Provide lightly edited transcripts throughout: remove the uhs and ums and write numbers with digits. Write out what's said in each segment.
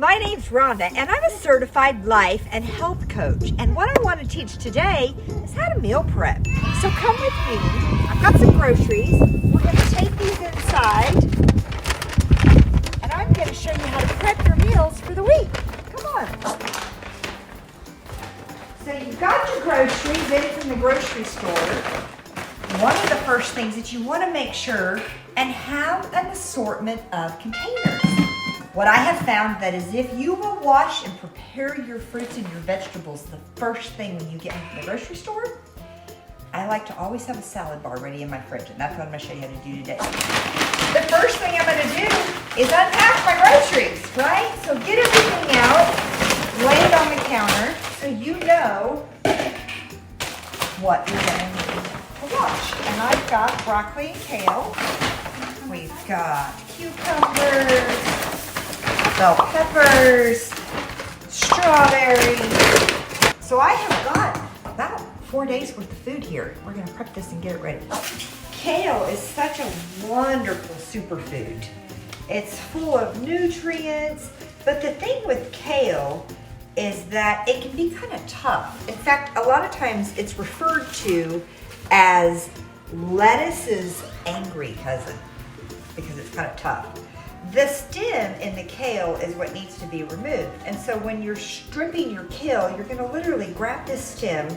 My name's Rhonda, and I'm a certified life and health coach. And what I want to teach today is how to meal prep. So come with me. I've got some groceries. We're going to take these inside, and I'm going to show you how to prep your meals for the week. Come on. So you've got your groceries in from the grocery store. One of the first things that you want to make sure and have an assortment of containers. What I have found that is if you will wash and prepare your fruits and your vegetables the first thing when you get into the grocery store, I like to always have a salad bar ready in my fridge, and that's what I'm going to show you how to do today. The first thing I'm going to do is unpack my groceries, right? So get everything out, lay it on the counter so you know what you're going to need to wash. And I've got broccoli and kale. We've got cucumbers, bell peppers, strawberries. So I have got about 4 days worth of food here. We're gonna prep this and get it ready. Kale is such a wonderful superfood. It's full of nutrients, but the thing with kale is that it can be kind of tough. In fact, a lot of times it's referred to as lettuce's angry cousin because it's kind of tough. The stem in the kale is what needs to be removed. And so when you're stripping your kale, you're gonna literally grab this stem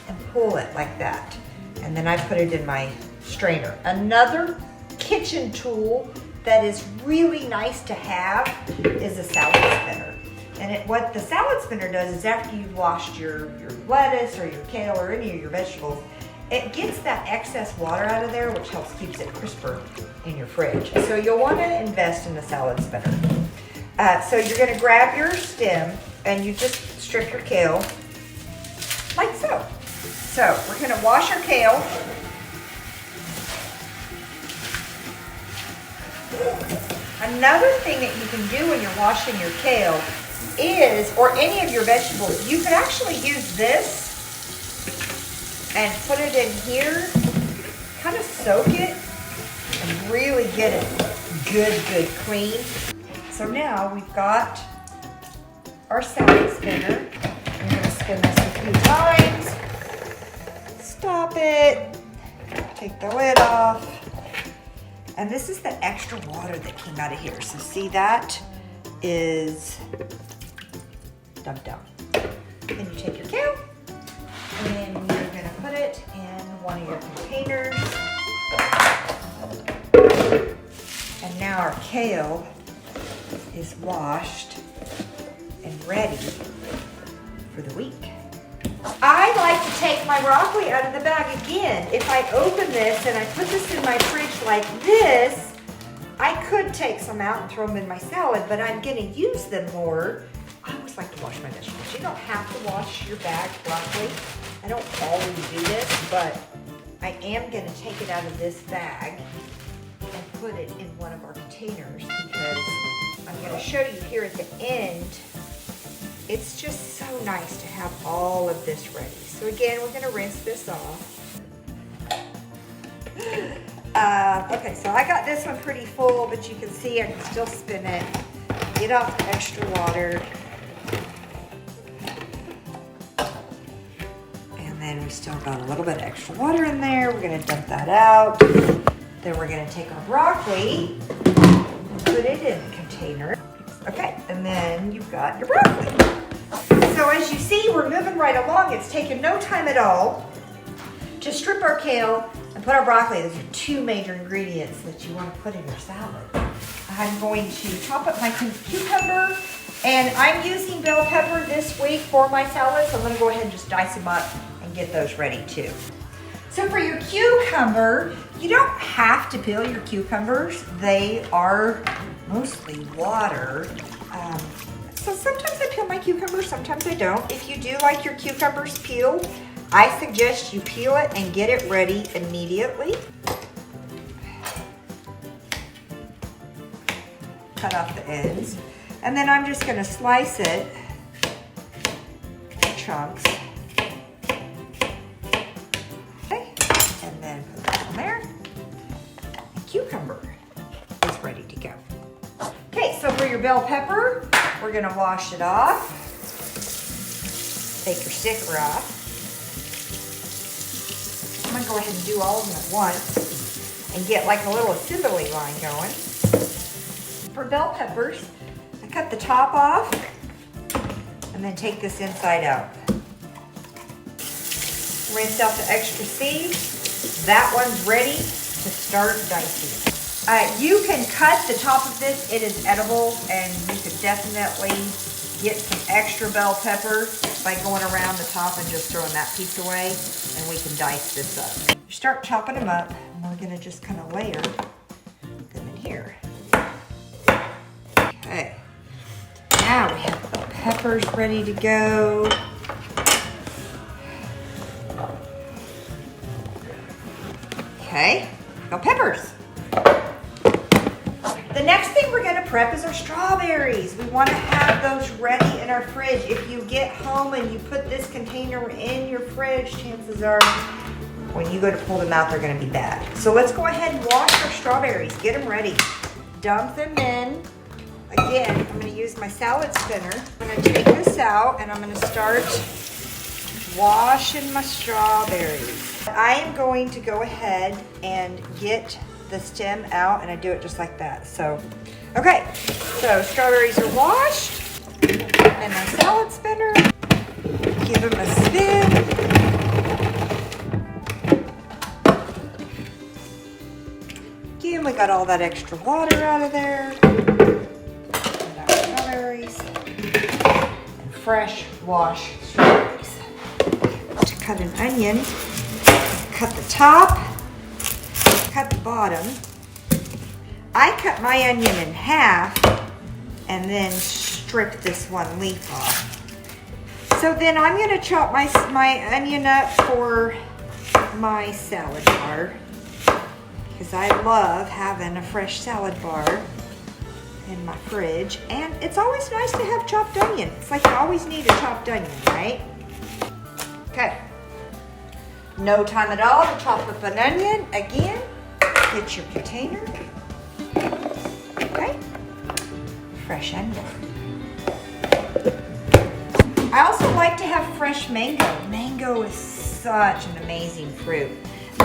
and pull it like that. And then I put it in my strainer. Another kitchen tool that is really nice to have is a salad spinner. And what the salad spinner does is after you've washed your lettuce or your kale or any of your vegetables, it gets that excess water out of there, which helps keeps it crisper in your fridge. So you'll want to invest in the salad spinner. So you're going to grab your stem and you just strip your kale like so. So we're going to wash our kale. Another thing that you can do when you're washing your kale is, or any of your vegetables, you could actually use this and put it in here, kind of soak it, and really get it good clean. So now we've got our salad spinner. I'm gonna spin this a few times. Stop it, take the lid off. And this is the extra water that came out of here. So see, that is dumped out. Then you take your kale, and you're gonna put it in one of your containers. And now our kale is washed and ready for the week. I like to take my broccoli out of the bag again. If I open this and I put this in my fridge like this, I could take some out and throw them in my salad, but I'm gonna use them more. I always like to wash my vegetables. You don't have to wash your bag broccoli. I don't always do this, but I am gonna take it out of this bag and put it in one of our containers because I'm gonna show you here at the end. It's just so nice to have all of this ready. So again, we're gonna rinse this off. Okay, so I got this one pretty full, but you can see I can still spin it. Get off the extra water. And then we still got a little bit of extra water in there. We're gonna dump that out. Then we're gonna take our broccoli and put it in a container. Okay, and then you've got your broccoli. So as you see, we're moving right along. It's taken no time at all to strip our kale and put our broccoli. Those are two major ingredients that you want to put in your salad. I'm going to chop up my cucumber, and I'm using bell pepper this week for my salad, so I'm gonna go ahead and just dice them up and get those ready too. So for your cucumber, you don't have to peel your cucumbers. They are mostly water. So sometimes I peel my cucumbers, sometimes I don't. If you do like your cucumbers peeled, I suggest you peel it and get it ready immediately. Cut off the ends. And then I'm just gonna slice it in chunks. Okay, and then put that on there. And cucumber is ready to go. Okay, so for your bell pepper, We're gonna wash it off. Take your sticker off. I'm gonna go ahead and do all of them at once and get like a little assembly line going. For bell peppers, I cut the top off and then take this inside out. Rinse out the extra seeds. That one's ready to start dicing. You can cut the top of this. It is edible, and you could definitely get some extra bell pepper by going around the top and just throwing that piece away, and we can dice this up. You start chopping them up, and we're gonna just kind of layer them in here. Okay, now we have the peppers ready to go. Okay, bell peppers. The next thing we're gonna prep is our strawberries. We wanna have those ready in our fridge. If you get home and you put this container in your fridge, chances are when you go to pull them out, they're gonna be bad. So let's go ahead and wash our strawberries, get them ready. Dump them in. Again, I'm gonna use my salad spinner. I'm gonna take this out and I'm gonna start washing my strawberries. I am going to go ahead and get the stem out, and I do it just like that. So, okay, so strawberries are washed, and my salad spinner, give them a spin. Again, we got all that extra water out of there. And our strawberries, and fresh washed strawberries. To cut an onion, cut the top, cut the bottom. I cut my onion in half and then strip this one leaf off. So then I'm gonna chop my onion up for my salad bar, because I love having a fresh salad bar in my fridge, and it's always nice to have chopped onion. It's like you always need a chopped onion, right? Okay. No time at all to chop up an onion. Again, get your container. Okay. Fresh onion. I also like to have fresh mango. Mango is such an amazing fruit.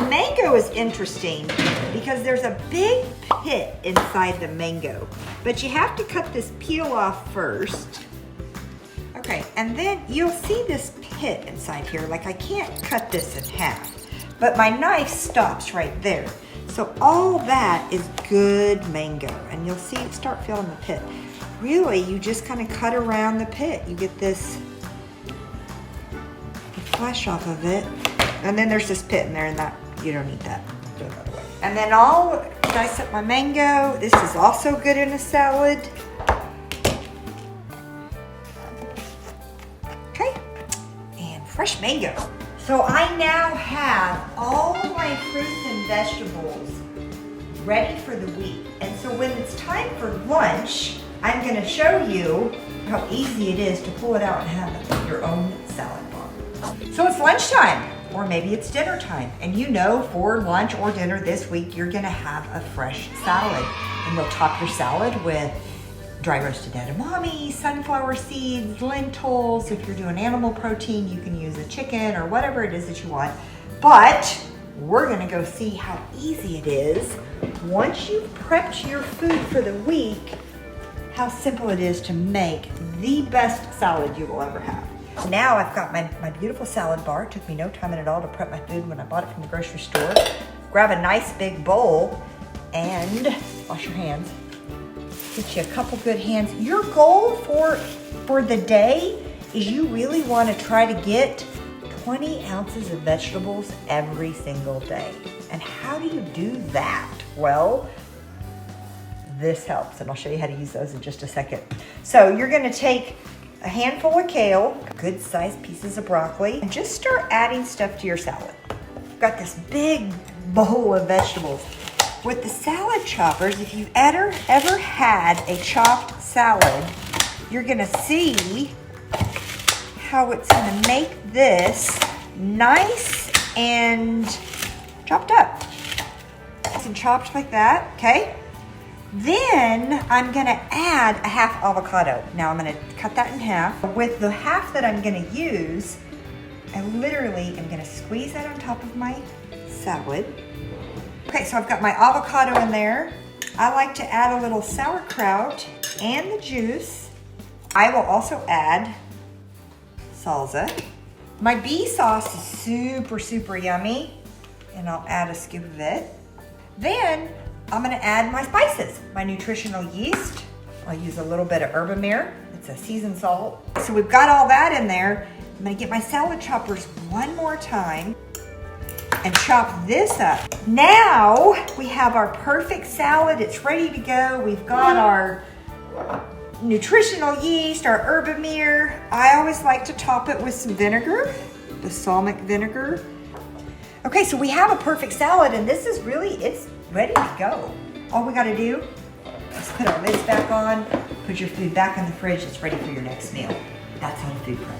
Mango is interesting because there's a big pit inside the mango, but you have to cut this peel off first. Okay, and then you'll see this pit inside here. Like, I can't cut this in half, but my knife stops right there. So all that is good mango, and you'll see it start filling the pit. Really, you just kind of cut around the pit. You get the flesh off of it, and then there's this pit in there, and that you don't need that. Throw that away. And then I'll dice up my mango. This is also good in a salad. Okay, and fresh mango. So I now have all my fruits and vegetables ready for the week. And so when it's time for lunch, I'm gonna show you how easy it is to pull it out and have your own salad bar. So it's lunchtime, or maybe it's dinner time. And you know, for lunch or dinner this week, you're gonna have a fresh salad. And you'll top your salad with dry roasted edamame, sunflower seeds, lentils. If you're doing animal protein, you can use a chicken or whatever it is that you want. But we're gonna go see how easy it is once you've prepped your food for the week, how simple it is to make the best salad you will ever have. Now I've got my beautiful salad bar. It took me no time at all to prep my food when I bought it from the grocery store. Grab a nice big bowl and wash your hands. Get you a couple good hands. Your goal for the day is you really want to try to get 20 ounces of vegetables every single day. And how do you do that? Well, this helps, and I'll show you how to use those in just a second. So you're gonna take a handful of kale, good sized pieces of broccoli, and just start adding stuff to your salad. Got this big bowl of vegetables. With the salad choppers, if you've ever had a chopped salad, you're gonna see how it's gonna make this nice and chopped up. Nice and chopped like that, okay? Then I'm gonna add a half avocado. Now I'm gonna cut that in half. With the half that I'm gonna use, I literally am gonna squeeze that on top of my salad. Okay, so I've got my avocado in there. I like to add a little sauerkraut and the juice. I will also add salsa. My bee sauce is super, super yummy, and I'll add a scoop of it. Then I'm gonna add my spices, my nutritional yeast. I'll use a little bit of edamame. It's a seasoned salt. So we've got all that in there. I'm gonna get my salad choppers one more time and chop this up. Now we have our perfect salad. It's ready to go. We've got our nutritional yeast, our edamame. I always like to top it with some vinegar, balsamic vinegar. Okay, so we have a perfect salad, and this is really, it's ready to go. All we gotta do is put our lids back on, put your food back in the fridge. It's ready for your next meal. That's how food prep.